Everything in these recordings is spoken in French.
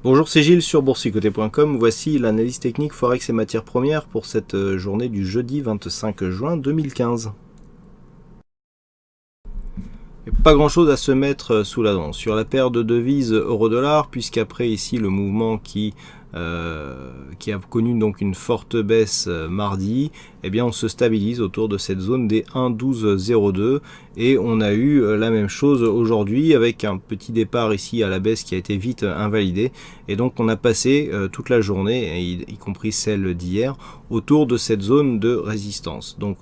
Bonjour, c'est Gilles sur boursicoté.com. Voici l'analyse technique Forex et matières premières pour cette journée du jeudi 25 juin 2015. Pas grand chose à se mettre sous la dent sur la paire de devises euro-dollar, puisqu'après ici le mouvement qui a connu donc une forte baisse mardi, eh bien on se stabilise autour de cette zone des 1,1202 et on a eu la même chose aujourd'hui avec un petit départ ici à la baisse qui a été vite invalidé, et donc on a passé toute la journée, y compris celle d'hier, autour de cette zone de résistance. Donc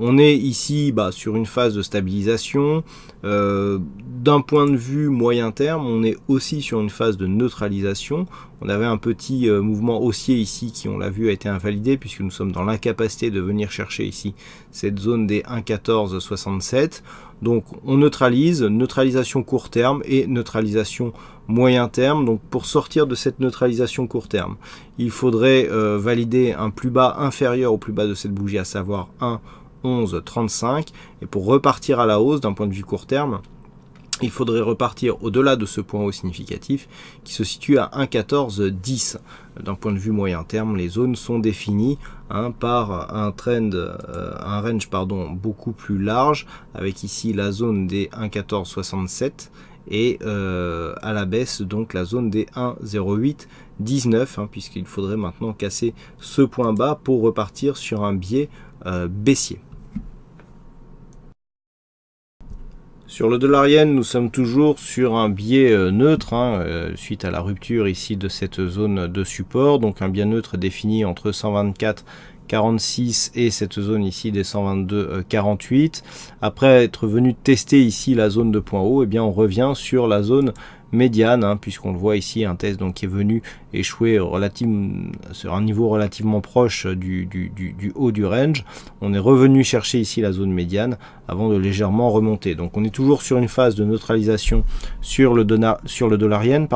on est ici sur une phase de stabilisation. D'un point de vue moyen terme, on est aussi sur une phase de neutralisation. On avait un petit mouvement haussier ici qui, on l'a vu, a été invalidé puisque nous sommes dans l'incapacité de venir chercher ici cette zone des 1,1467. Donc on neutralise, neutralisation court terme et neutralisation moyen terme. Donc pour sortir de cette neutralisation court terme, il faudrait valider un plus bas inférieur au plus bas de cette bougie, à savoir 1,1135, et pour repartir à la hausse d'un point de vue court terme, il faudrait repartir au-delà de ce point haut significatif qui se situe à 1,1410. D'un point de vue moyen terme, les zones sont définies par un range beaucoup plus large, avec ici la zone des 1,1467 et à la baisse donc la zone des 1,0819, puisqu'il faudrait maintenant casser ce point bas pour repartir sur un biais baissier. Sur le dollar yen, nous sommes toujours sur un biais neutre suite à la rupture ici de cette zone de support, donc un biais neutre défini entre 124,46 et cette zone ici des 122,48. Après être venu tester ici la zone de point haut, eh bien on revient sur la zone médiane, puisqu'on le voit ici, un test donc qui est venu échouer sur un niveau relativement proche du haut du range. On est revenu chercher ici la zone médiane avant de légèrement remonter. Donc on est toujours sur une phase de neutralisation sur le dollar yen,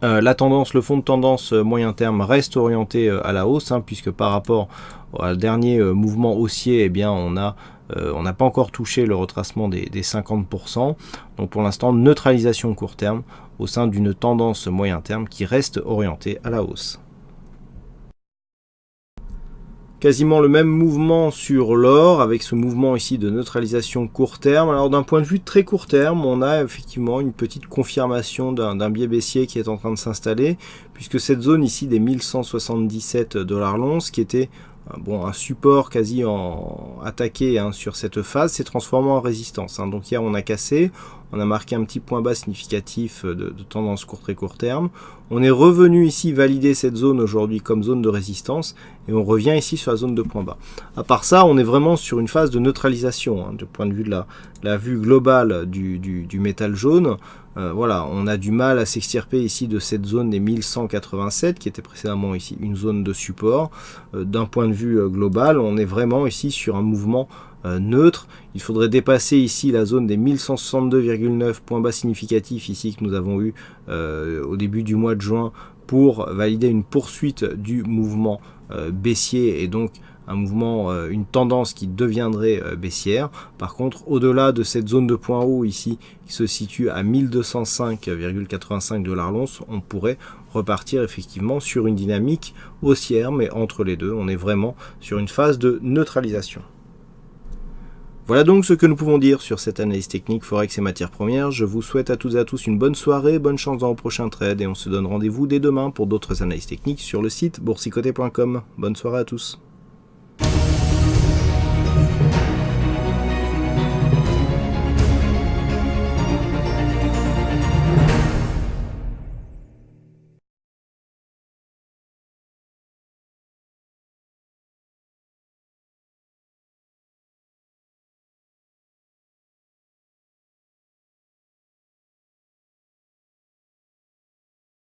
la tendance, le fond de tendance moyen terme reste orienté à la hausse, puisque par rapport au dernier mouvement haussier, eh bien on n'a pas encore touché le retracement des 50%. Donc pour l'instant, neutralisation court terme au sein d'une tendance moyen terme qui reste orientée à la hausse. Quasiment le même mouvement sur l'or, avec ce mouvement ici de neutralisation court terme. Alors d'un point de vue très court terme, on a effectivement une petite confirmation d'un biais baissier qui est en train de s'installer, puisque cette zone ici des 1177 $ l'once, qui était un support quasi attaqué sur cette phase, s'est transformé en résistance. Donc hier on a cassé, on a marqué un petit point bas significatif de tendance très court terme. On est revenu ici valider cette zone aujourd'hui comme zone de résistance, et on revient ici sur la zone de point bas. À part ça, on est vraiment sur une phase de neutralisation du point de vue de la vue globale du métal jaune. On a du mal à s'extirper ici de cette zone des 1187 qui était précédemment ici une zone de support. D'un point de vue global, on est vraiment ici sur un mouvement neutre. Il faudrait dépasser ici la zone des 1162,9 points bas significatifs ici que nous avons eu au début du mois de juin pour valider une poursuite du mouvement baissier, et donc un mouvement, une tendance qui deviendrait baissière. Par contre, au-delà de cette zone de point haut ici, qui se situe à 1205,85 $ l'once, on pourrait repartir effectivement sur une dynamique haussière, mais entre les deux, on est vraiment sur une phase de neutralisation. Voilà donc ce que nous pouvons dire sur cette analyse technique Forex et matières premières. Je vous souhaite à toutes et à tous une bonne soirée, bonne chance dans vos prochains trades, et on se donne rendez-vous dès demain pour d'autres analyses techniques sur le site boursicoté.com. Bonne soirée à tous.